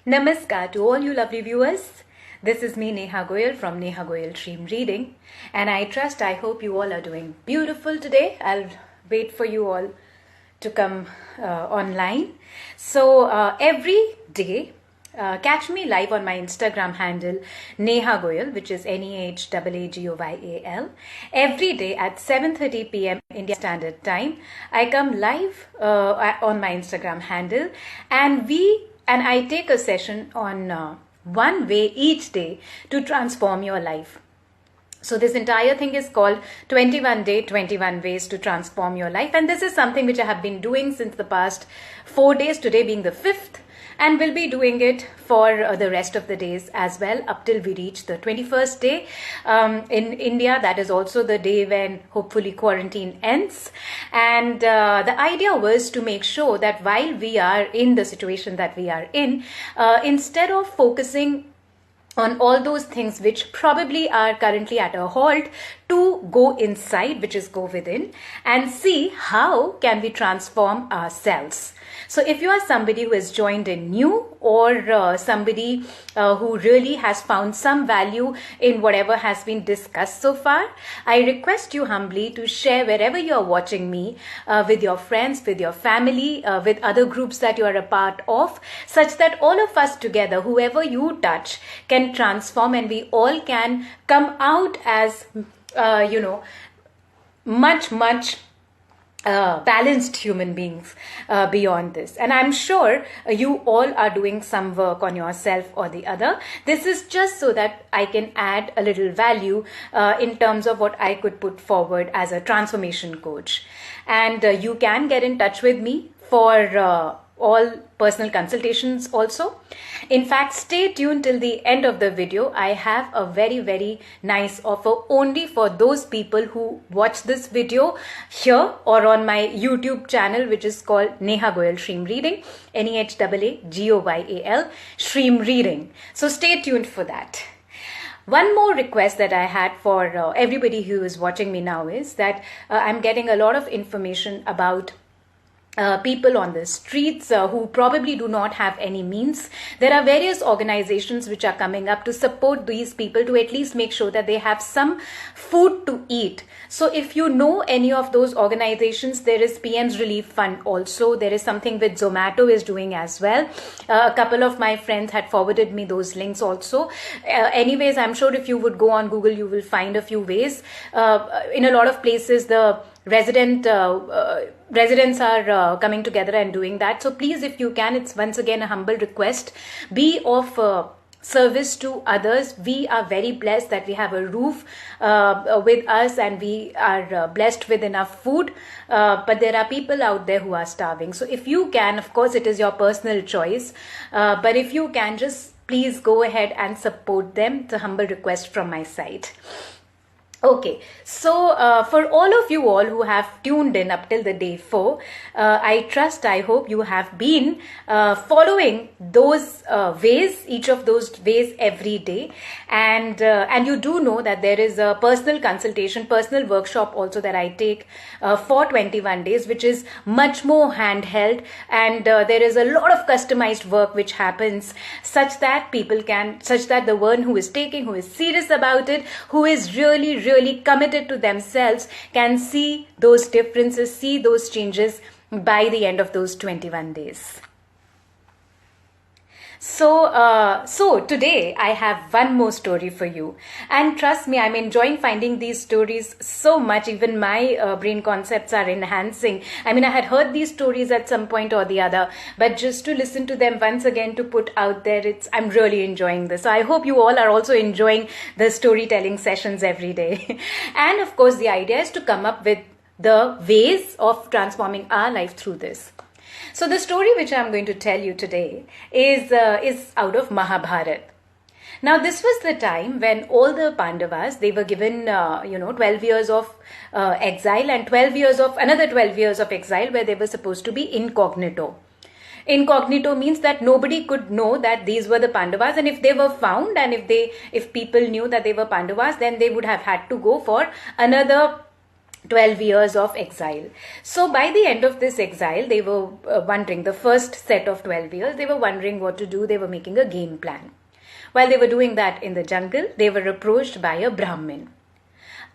Namaskar to all you lovely viewers. This is me, Neha Goyal from Neha Goyal Dream Reading, and I hope you all are doing beautiful today. I'll wait for you all to come online. So every day, catch me live on my Instagram handle Neha Goyal, which is NEHAAGOYAL. Every day at 7:30 p.m. India Standard Time, I come live on my Instagram handle, and I take a session on one way each day to transform your life. So this entire thing is called 21 Day, 21 Ways to Transform Your Life. And this is something which I have been doing since the past 4 days, today being the 5th. And we'll be doing it for the rest of the days as well up till we reach the 21st day. In India, that is also the day when hopefully quarantine ends. And the idea was to make sure that while we are in the situation that we are in, instead of focusing on all those things which probably are currently at a halt, to go inside, which is go within, and see how can we transform ourselves. So if you are somebody who has joined in new, or somebody who really has found some value in whatever has been discussed so far, I request you humbly to share wherever you are watching me with your friends, with your family, with other groups that you are a part of, such that all of us together, whoever you touch, can transform, and we all can come out as much balanced human beings beyond this. And I'm sure you all are doing some work on yourself or the other. This is just so that I can add a little value in terms of what I could put forward as a transformation coach. And you can get in touch with me for all personal consultations also. In fact, stay tuned till the end of the video. I have a very nice offer only for those people who watch this video here or on my YouTube channel, which is called Neha Goyal Dream Reading, NEHAAGOYAL Dream Reading. So stay tuned for that. One more request that I had for everybody who is watching me now is that I'm getting a lot of information about people on the streets who probably do not have any means. There are various organizations which are coming up to support these people, to at least make sure that they have some food to eat. So if you know any of those organizations, there is PM's Relief Fund also. There is something with Zomato is doing as well. A couple of my friends had forwarded me those links also. Anyways, I'm sure if you would go on Google, you will find a few ways. In a lot of places, the residents are coming together and doing that. So please, if you can, it's once again a humble request, be of service to others. We are very blessed that we have a roof with us, and we are blessed with enough food, but there are people out there who are starving. So if you can, of course it is your personal choice, but if you can, just please go ahead and support them. It's a humble request from my side. Okay, so for all of you all who have tuned in up till the day 4, I hope you have been following those ways, each of those ways every day, and you do know that there is a personal consultation, personal workshop also that I take for 21 days, which is much more handheld, and there is a lot of customized work which happens such that the one who is taking, who is serious about it, who is really committed to themselves, can see those differences, see those changes by the end of those 21 days. So today I have one more story for you, and trust me, I'm enjoying finding these stories so much. Even my brain concepts are enhancing. I mean, I had heard these stories at some point or the other, but just to listen to them once again, to put out there, I'm really enjoying this. So I hope you all are also enjoying the storytelling sessions every day. And of course, the idea is to come up with the ways of transforming our life through this. So the story which I'm going to tell you today is out of Mahabharata. Now this was the time when all the Pandavas, they were given 12 years of exile, and another 12 years of exile, where they were supposed to be incognito. Incognito means that nobody could know that these were the Pandavas, and if they were found, and if people knew that they were Pandavas, then they would have had to go for another 12 years of exile. So by the end of this exile, they were wondering, the first set of 12 years, they were wondering what to do. They were making a game plan. While they were doing that in the jungle, they were approached by a Brahmin.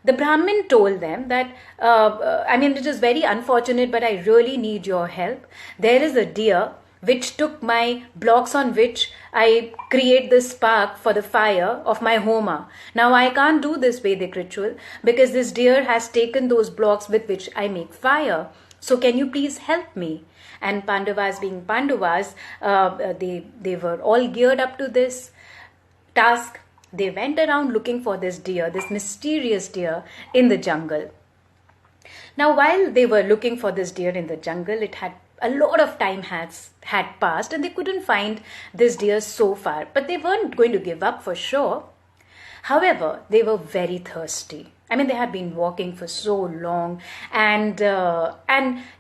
The Brahmin told them that, it is very unfortunate, but I really need your help. There is a deer which took my blocks on which I create the spark for the fire of my Homa. Now I can't do this Vedic ritual because this deer has taken those blocks with which I make fire. So can you please help me? And Pandavas being Pandavas, they were all geared up to this task. They went around looking for this deer, this mysterious deer in the jungle. Now while they were looking for this deer in the jungle, it had a lot of time had passed and they couldn't find this deer so far, but they weren't going to give up for sure. However, they were very thirsty. They had been walking for so long, and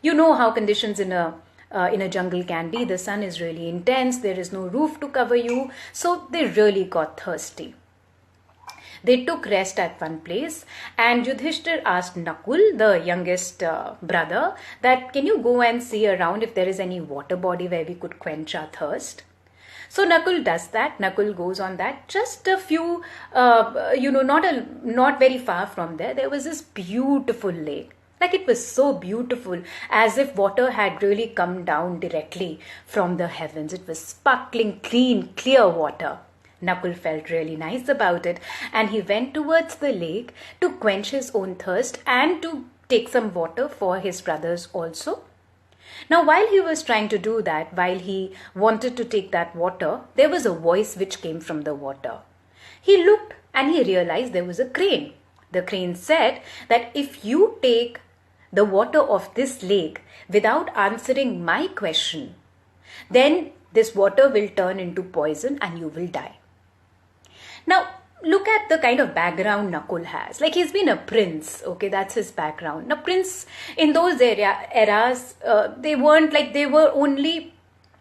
you know how conditions in a jungle can be. The sun is really intense. There is no roof to cover you, so they really got thirsty. They took rest at one place, and Yudhishthir asked Nakul, the youngest brother, that can you go and see around if there is any water body where we could quench our thirst. So Nakul does that. Nakul goes on that. Just a few, not very far from there, there was this beautiful lake. Like it was so beautiful, as if water had really come down directly from the heavens. It was sparkling, clean, clear water. Nakul felt really nice about it, and he went towards the lake to quench his own thirst and to take some water for his brothers also. Now while he was trying to do that, while he wanted to take that water, there was a voice which came from the water. He looked and he realized there was a crane. The crane said that if you take the water of this lake without answering my question, then this water will turn into poison and you will die. Now, look at the kind of background Nakul has. Like he's been a prince, okay, that's his background. Now, prince in those eras, they were only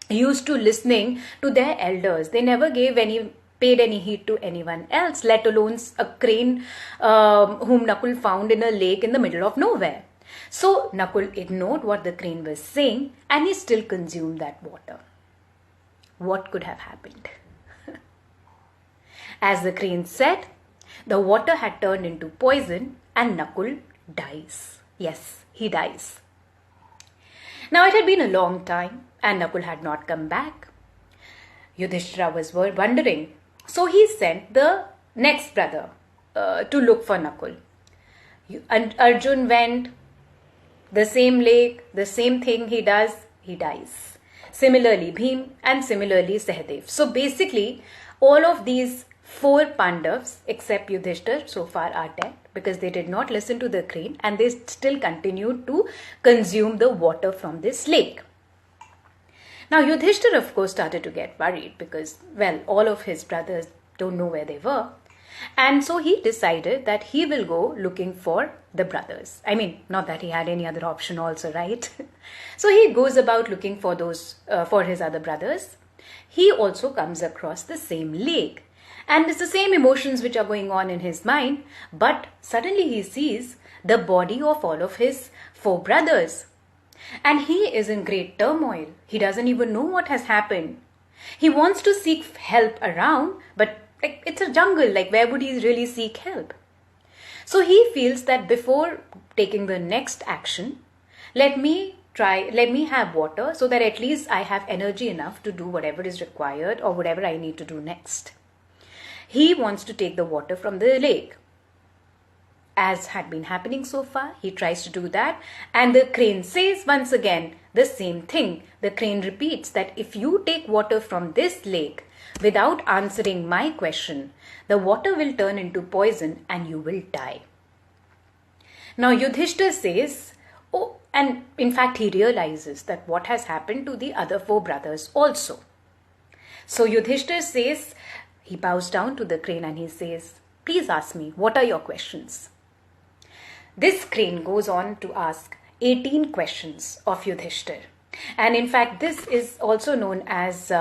used to listening to their elders. They never paid any heed to anyone else, let alone a crane whom Nakul found in a lake in the middle of nowhere. So Nakul ignored what the crane was saying and he still consumed that water. What could have happened? As the crane said, the water had turned into poison and Nakul dies. Yes, he dies. Now it had been a long time and Nakul had not come back. Yudhishthira was wondering. So he sent the next brother to look for Nakul. And Arjun went, the same lake, the same thing he does, he dies. Similarly Bhim and similarly Sahadev. So basically all of these 4 Pandavas except Yudhishthir so far are dead because they did not listen to the crane and they still continued to consume the water from this lake. Now Yudhishthir of course started to get worried because, well, all of his brothers don't know where they were. And so he decided that he will go looking for the brothers. Not that he had any other option also, right? So he goes about looking for for his other brothers. He also comes across the same lake. And it's the same emotions which are going on in his mind. But suddenly he sees the body of all of his 4 brothers. And he is in great turmoil. He doesn't even know what has happened. He wants to seek help around, but it's a jungle. Where would he really seek help? So he feels that before taking the next action, let me have water so that at least I have energy enough to do whatever is required or whatever I need to do next. He wants to take the water from the lake. As had been happening so far, he tries to do that and the crane says once again the same thing. The crane repeats that if you take water from this lake without answering my question, the water will turn into poison and you will die. Now Yudhishthir says, oh, and in fact he realizes that what has happened to the other 4 brothers also. So Yudhishthir says, he bows down to the crane and he says, please ask me, what are your questions? This crane goes on to ask 18 questions of Yudhishthir. And in fact, this is also known as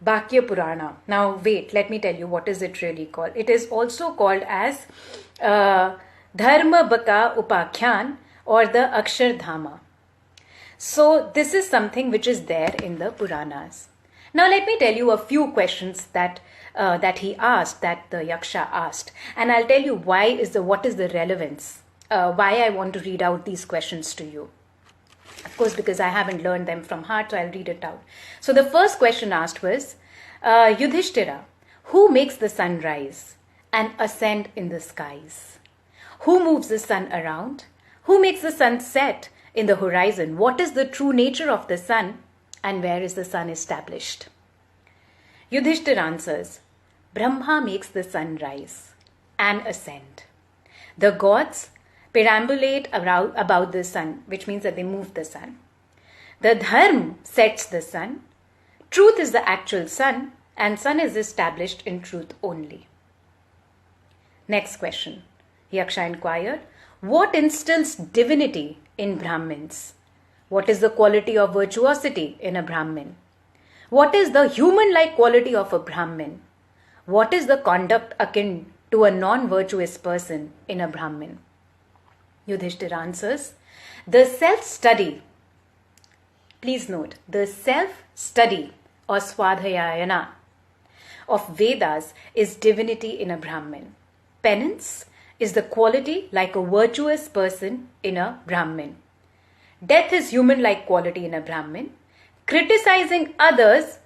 Bhakya Purana. Now wait, let me tell you what is it really called. It is also called as Dharma Baka Upakhyan or the Akshardhama. So this is something which is there in the Puranas. Now let me tell you a few questions that he asked, that the Yaksha asked, and I'll tell you what is the relevance, why I want to read out these questions to you. Of course, because I haven't learned them from heart, so I'll read it out. So the first question asked was, Yudhishthira, who makes the sun rise and ascend in the skies? Who moves the sun around? Who makes the sun set in the horizon? What is the true nature of the sun, and where is the sun established? Yudhishthir answers, Brahma makes the sun rise and ascend. The gods perambulate about the sun, which means that they move the sun. The dharma sets the sun. Truth is the actual sun, and sun is established in truth only. Next question. Yaksha inquired, what instills divinity in Brahmins? What is the quality of virtuosity in a Brahmin? What is the human-like quality of a Brahmin? What is the conduct akin to a non-virtuous person in a Brahmin? Yudhishthir answers, the self-study, please note, the self-study or swadhyayana of Vedas is divinity in a Brahmin. Penance is the quality like a virtuous person in a Brahmin. Death is human-like quality in a Brahmin. Criticizing others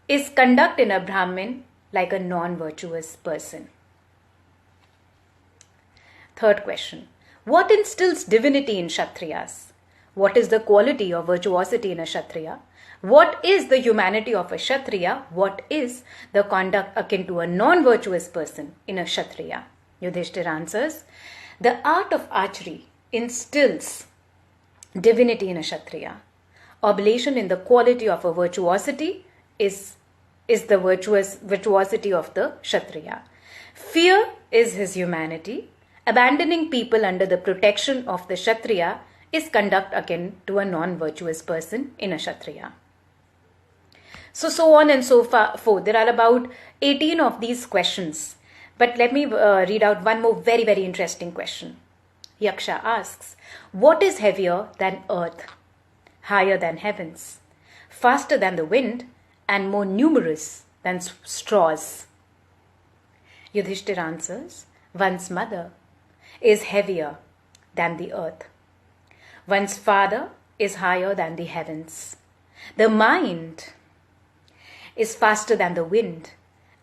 is conduct in a Brahmin like a non-virtuous person. Third question. What instills divinity in Kshatriyas? What is the quality of virtuosity in a Kshatriya? What is the humanity of a Kshatriya? What is the conduct akin to a non-virtuous person in a Kshatriya? Yudhishthir answers, the art of archery instills divinity in a Kshatriya. Oblation in the quality of a virtuosity is the virtuosity of the Kshatriya. Fear is his humanity. Abandoning people under the protection of the Kshatriya is conduct akin to a non-virtuous person in a Kshatriya. So on and so forth. There are about 18 of these questions. But let me read out one more very, very interesting question. Yaksha asks, what is heavier than earth, higher than heavens, faster than the wind, and more numerous than straws? Yudhishthir answers, one's mother is heavier than the earth. One's father is higher than the heavens. The mind is faster than the wind,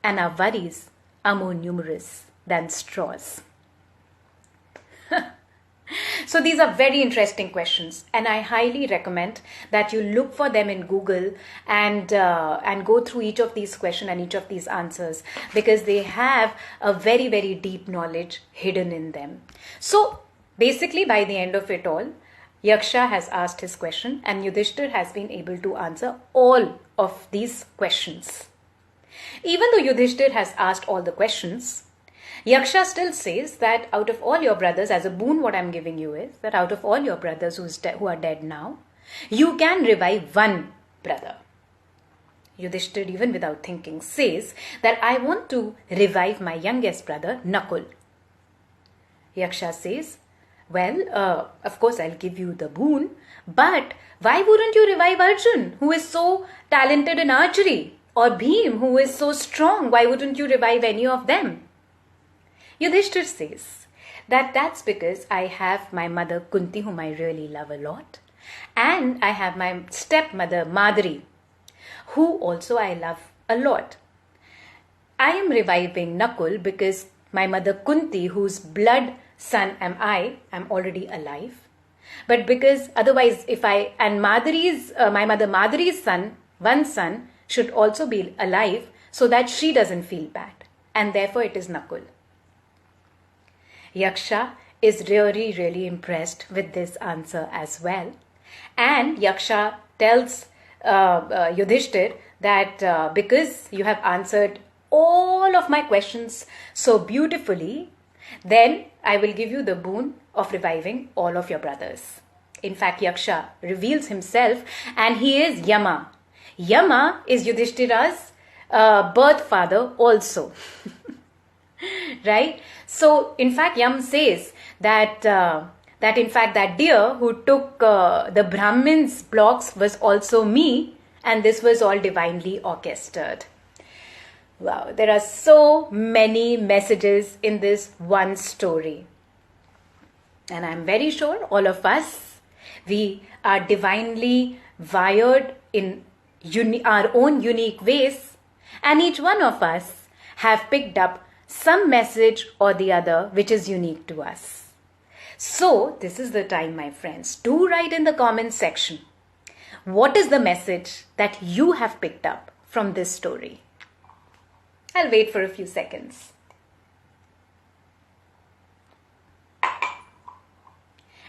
and our worries are more numerous than straws. So these are very interesting questions, and I highly recommend that you look for them in Google and go through each of these questions and each of these answers, because they have a very, very deep knowledge hidden in them. So basically, by the end of it all, Yaksha has asked his question and Yudhishthir has been able to answer all of these questions. Even though Yudhishthir has asked all the questions, Yaksha still says that out of all your brothers, as a boon what I'm giving you is that out of all your brothers who are dead now, you can revive one brother. Yudhishthir, even without thinking, says that I want to revive my youngest brother, Nakul. Yaksha says, well, of course I'll give you the boon, but why wouldn't you revive Arjun, who is so talented in archery? Or Bhim, who is so strong? Why wouldn't you revive any of them? Yudhishthir says that that's because I have my mother Kunti, whom I really love a lot, and I have my stepmother Madri, who also I love a lot. I am reviving Nakul because my mother Kunti, whose blood son am I, am already alive. But because otherwise, my mother Madri's son, one son, should also be alive so that she doesn't feel bad. And therefore it is Nakul. Yaksha is really, really impressed with this answer as well. And Yaksha tells Yudhishthir that because you have answered all of my questions so beautifully, then I will give you the boon of reviving all of your brothers. In fact, Yaksha reveals himself and he is Yama. Yama is Yudhishthira's birth father also. Right? So, in fact, Yam says that that in fact that deer who took the Brahmin's blocks was also me, and this was all divinely orchestrated. Wow, there are so many messages in this one story. And I'm very sure all of us, we are divinely wired in our own unique ways, and each one of us have picked up some message or the other which is unique to us. So this is the time, my friends, do write in the comment section, what is the message that you have picked up from this story? I'll wait for a few seconds.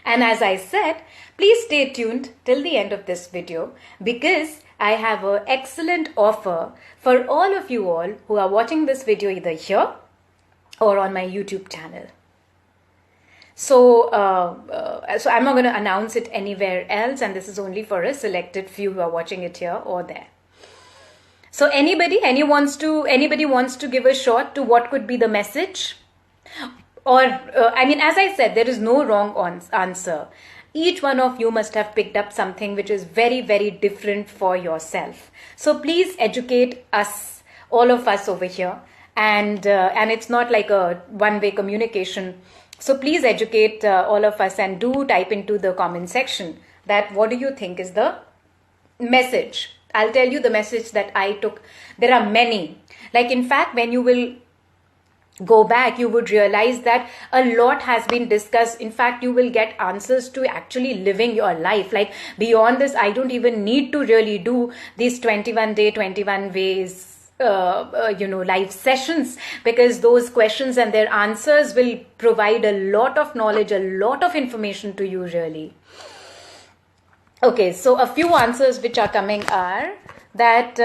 And as I said, please stay tuned till the end of this video, because I have an excellent offer for all of you all who are watching this video either here or on my YouTube channel. So I'm not going to announce it anywhere else, and this is only for a selected few who are watching it here or there. So anybody wants to give a shot to what could be the message? Or, as I said, there is no wrong answer. Each one of you must have picked up something which is very, very different for yourself. So please educate us, all of us over here. And it's not like a one-way communication. So please educate all of us, and do type into the comment section that what do you think is the message. I'll tell you the message that I took. There are many. Like, in fact, when you will go back, you would realize that a lot has been discussed. In fact, you will get answers to actually living your life. Like, beyond this, I don't even need to really do these 21-day, 21 ways live sessions, because those questions and their answers will provide a lot of knowledge, a lot of information to you, really. Okay, so a few answers which are coming are that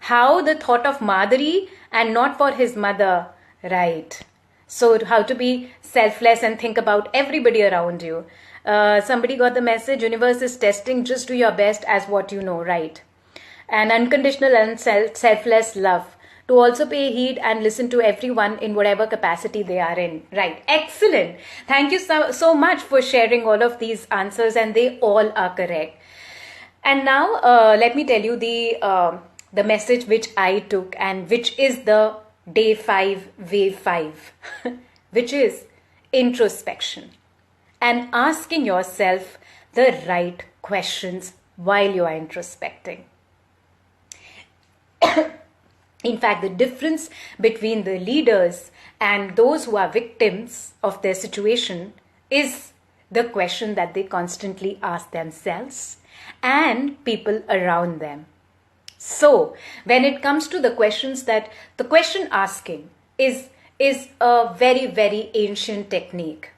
how the thought of Madhuri and not for his mother, right? So how to be selfless and think about everybody around you. Somebody got the message, universe is testing, just do your best as what you know, right? And unconditional and selfless love, to also pay heed and listen to everyone in whatever capacity they are in. Right. Excellent. Thank you so much for sharing all of these answers, and they all are correct. And now let me tell you the message which I took, and which is the day 5, wave 5, which is introspection and asking yourself the right questions while you are introspecting. In fact, the difference between the leaders and those who are victims of their situation is the question that they constantly ask themselves and people around them. So, when it comes to the questions, that the question asking is a very, very ancient technique.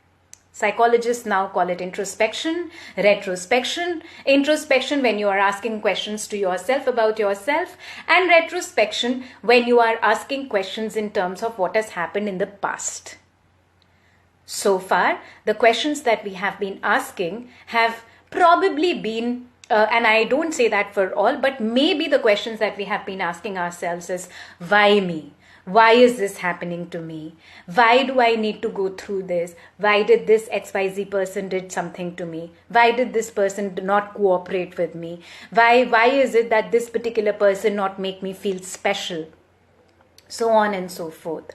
Psychologists now call it introspection, retrospection. Introspection when you are asking questions to yourself about yourself, and retrospection when you are asking questions in terms of what has happened in the past. So far, the questions that we have been asking have probably been, and I don't say that for all, but maybe the questions that we have been asking ourselves is, why me? Why is this happening to me? Why do I need to go through this? Why did this XYZ person did something to me? Why did this person not cooperate with me? Why is it that this particular person not make me feel special? So on and so forth.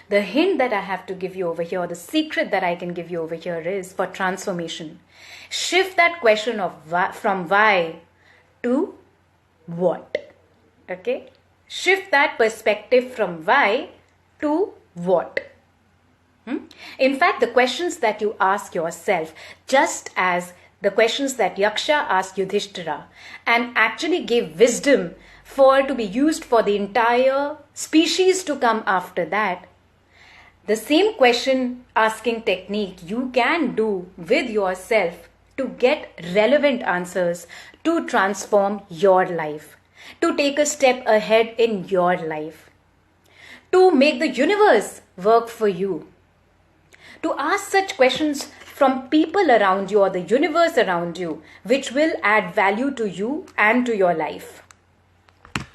The hint that I have to give you over here, the secret that I can give you over here is for transformation. Shift that question of from why to what. Okay? Shift that perspective from why to what. In fact, the questions that you ask yourself, just as the questions that Yaksha asked Yudhishthira, and actually gave wisdom to be used for the entire species to come after that, the same question asking technique you can do with yourself to get relevant answers to transform your life, to take a step ahead in your life, to make the universe work for you, to ask such questions from people around you or the universe around you, which will add value to you and to your life.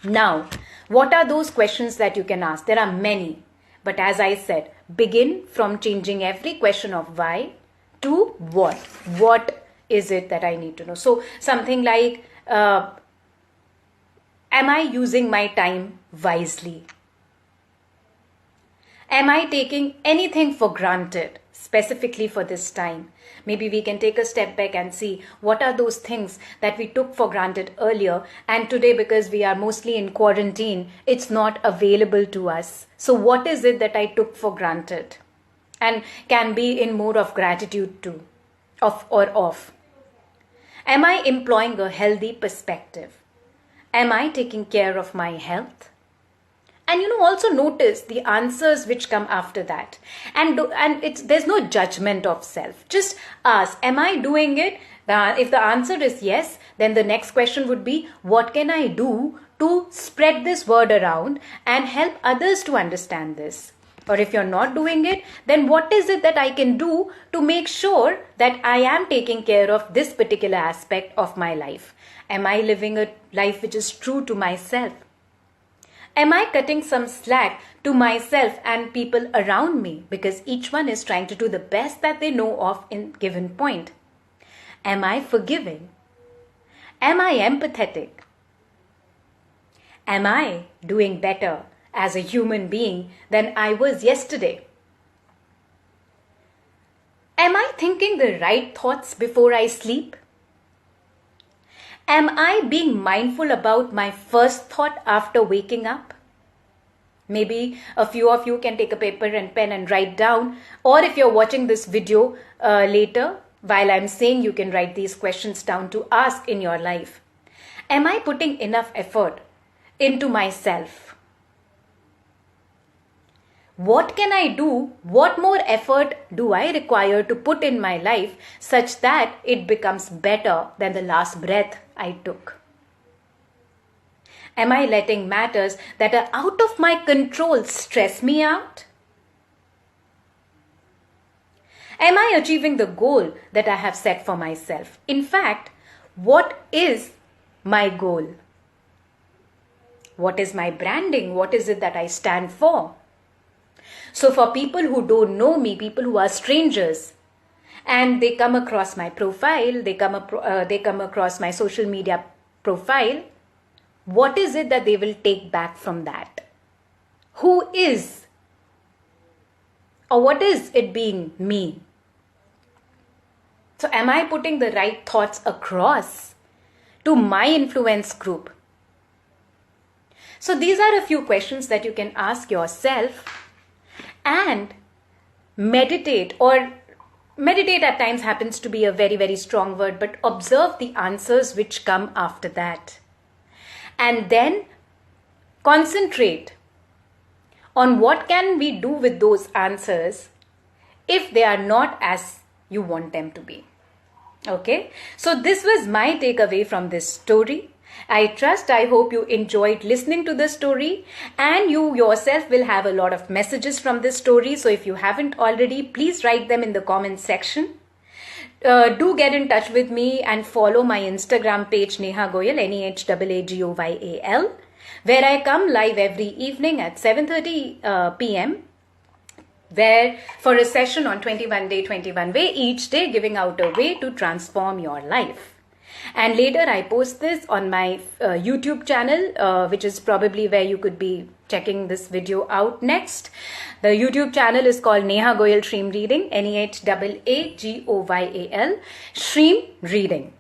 Now, what are those questions that you can ask? There are many, but as I said, begin from changing every question of why to what. What is it that I need to know? So something like, am I using my time wisely? Am I taking anything for granted, specifically for this time? Maybe we can take a step back and see what are those things that we took for granted earlier, and today, because we are mostly in quarantine, it's not available to us. So what is it that I took for granted and can be in more of gratitude too, of? Am I employing a healthy perspective? Am I taking care of my health? And also notice the answers which come after that. And there's no judgment of self. Just ask, am I doing it? If the answer is yes, then the next question would be, what can I do to spread this word around and help others to understand this? Or if you're not doing it, then what is it that I can do to make sure that I am taking care of this particular aspect of my life? Am I living a life which is true to myself? Am I cutting some slack to myself and people around me, because each one is trying to do the best that they know of in given point? Am I forgiving? Am I empathetic? Am I doing better as a human being than I was yesterday? Am I thinking the right thoughts before I sleep? Am I being mindful about my first thought after waking up? Maybe a few of you can take a paper and pen and write down, or if you're watching this video later, while I'm saying, you can write these questions down to ask in your life. Am I putting enough effort into myself? What can I do? What more effort do I require to put in my life such that it becomes better than the last breath I took? Am I letting matters that are out of my control stress me out? Am I achieving the goal that I have set for myself? In fact, what is my goal? What is my branding? What is it that I stand for? So for people who don't know me, people who are strangers, and they come across my profile, they come across my social media profile, what is it that they will take back from that? Who is, or what is it being me? So am I putting the right thoughts across to my influence group? So these are a few questions that you can ask yourself. And meditate, or meditate at times happens to be a very, very strong word, but observe the answers which come after that. And then concentrate on what can we do with those answers if they are not as you want them to be. Okay, so this was my takeaway from this story. I hope you enjoyed listening to the story, and you yourself will have a lot of messages from this story. So if you haven't already, please write them in the comment section. Do get in touch with me and follow my Instagram page, Nehaa Goyal, Nehagoyal, where I come live every evening at 7:30 p.m. where for a session on 21 Day, 21 Way, each day giving out a way to transform your life. And later I post this on my YouTube channel, which is probably where you could be checking this video out next. The YouTube channel is called Nehaa Goyal Stream Reading, NEHAAGOYAL, Stream Reading.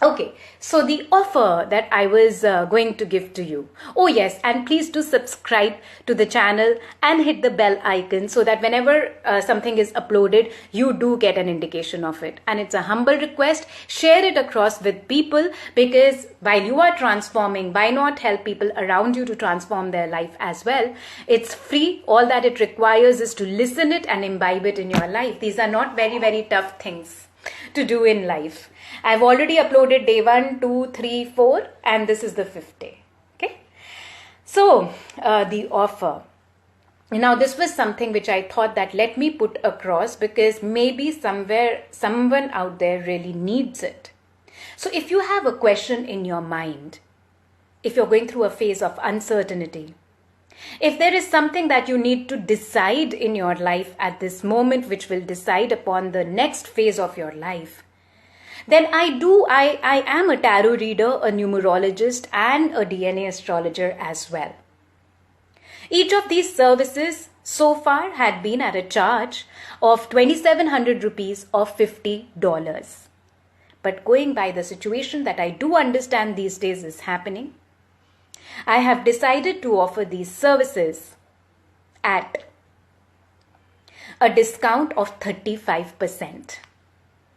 Okay, so the offer that I was going to give to you. Oh yes, and please do subscribe to the channel and hit the bell icon so that whenever something is uploaded, you do get an indication of it. And it's a humble request, share it across with people, because while you are transforming, why not help people around you to transform their life as well? It's free. All that it requires is to listen it and imbibe it in your life. These are not very, very tough things to do in life. I've already uploaded day 1, 2, 3, 4, and this is the 5th day. Okay. So the offer. Now this was something which I thought that let me put across, because maybe somewhere someone out there really needs it. So if you have a question in your mind, if you're going through a phase of uncertainty, If there is something that you need to decide in your life at this moment, which will decide upon the next phase of your life, then I am a tarot reader, a numerologist, and a DNA astrologer as well. Each of these services so far had been at a charge of 2,700 rupees or $50. But going by the situation that I do understand these days is happening, I have decided to offer these services at a discount of 35%.